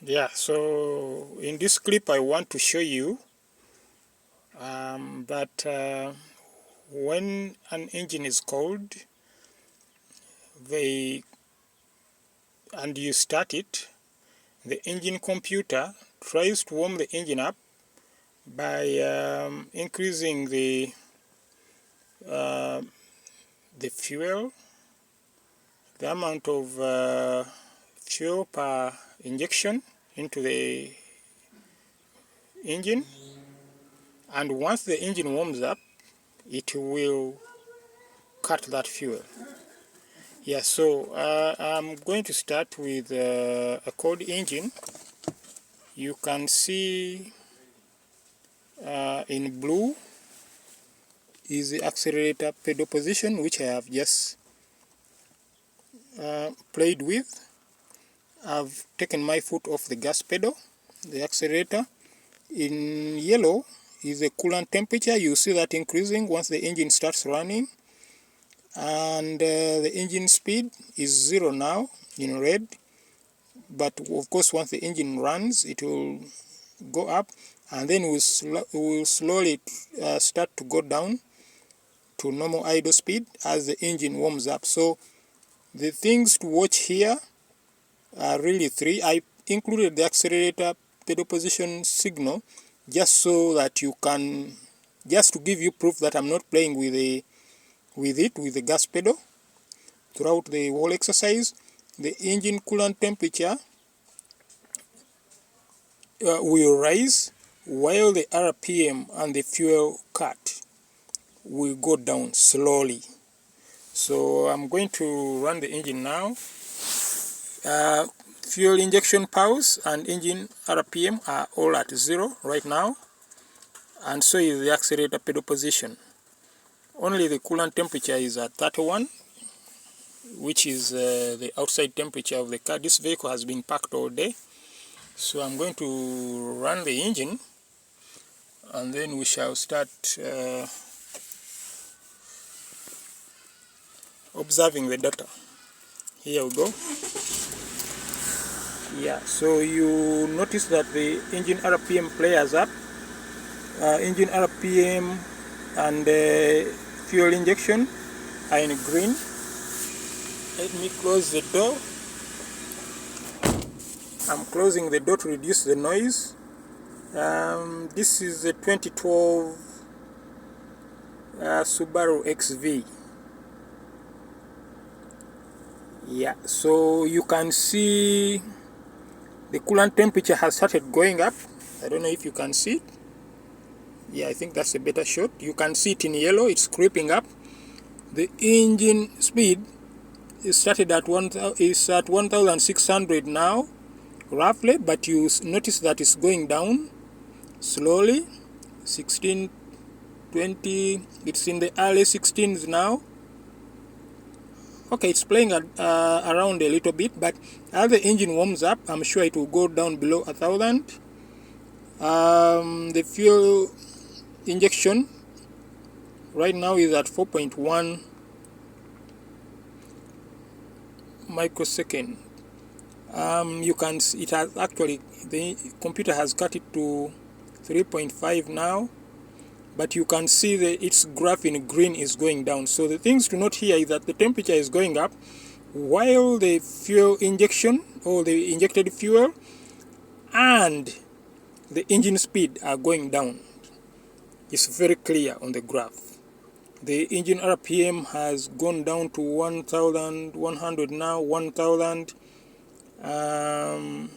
Yeah, so in this clip I want to show you that when an engine is cold and you start it, the engine computer tries to warm the engine up by increasing uh, the fuel, the amount of fuel per injection into the engine, and once the engine warms up it will cut that fuel. Yeah, so I'm going to start with a cold engine. You can see in blue is the accelerator pedal position, which I have just played with. I've taken my foot off the gas pedal, the accelerator. In yellow is the coolant temperature. You see that increasing once the engine starts running. And the engine speed is 0 now in red. But of course once the engine runs it will go up, and then we'll slowly start to go down to normal idle speed as the engine warms up. So the things to watch here are really three. I included the accelerator pedal position signal just so that you can, just to give you proof that I'm not playing with the gas pedal throughout the whole exercise. The engine coolant temperature will rise while the RPM and the fuel cut will go down slowly. So I'm going to run the engine now. Fuel injection pulse and engine RPM are all at 0 right now, and so is the accelerator pedal position. Only the coolant temperature is at 31, which is the outside temperature of the car. This vehicle has been parked all day, so I'm going to run the engine and then we shall start observing the data. Here we go. Yeah, so you notice that the engine RPM flares up. Engine RPM and fuel injection are in green. Let me close the door. I'm closing the door to reduce the noise. This is the 2012 Subaru XV. Yeah, so you can see the coolant temperature has started going up. I don't know if you can see it. Yeah, I think that's a better shot. You can see it in yellow, it's creeping up. The engine speed is started at 1,600 now, roughly, but you notice that it's going down slowly. 16, 20, it's in the early 16s now. Okay, it's playing around a little bit, but as the engine warms up, I'm sure it will go down below 1,000. The fuel injection right now is at 4.1 microsecond. You can see it has actually, the computer has cut it to 3.5 now, but you can see its graph in green is going down. So the things to note here is that the temperature is going up while the fuel injection or the injected fuel and the engine speed are going down. It's very clear on the graph. The engine RPM has gone down to 1,100 now, 1,000. And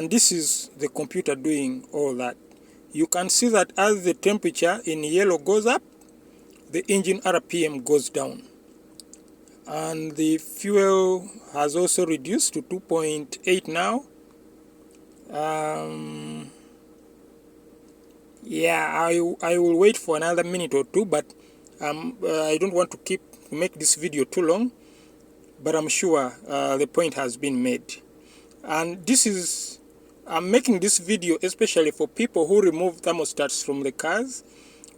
this is the computer doing all that. You can see that as the temperature in yellow goes up, the engine RPM goes down. And the fuel has also reduced to 2.8 now. Yeah, I will wait for another minute or two, but I don't want to make this video too long, but I'm sure the point has been made. And I'm making this video especially for people who remove thermostats from the cars.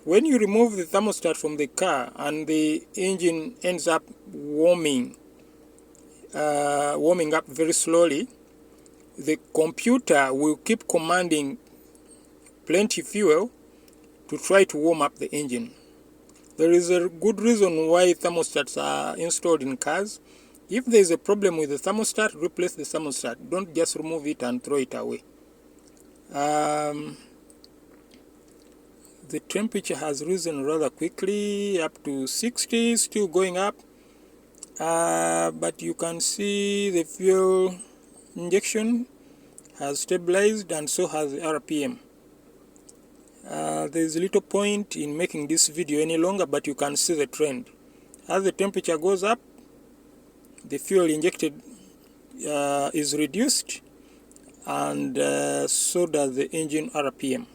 When you remove the thermostat from the car and the engine ends up warming up very slowly, the computer will keep commanding plenty fuel to try to warm up the engine. There is a good reason why thermostats are installed in cars. If there is a problem with the thermostat, replace the thermostat. Don't just remove it and throw it away. The temperature has risen rather quickly, up to 60, still going up. But you can see the fuel injection has stabilized, and so has the RPM. There is little point in making this video any longer, but you can see the trend. As the temperature goes up, the fuel injected is reduced, and so does the engine RPM.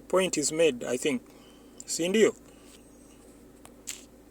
Point is made, I think. Si ndio?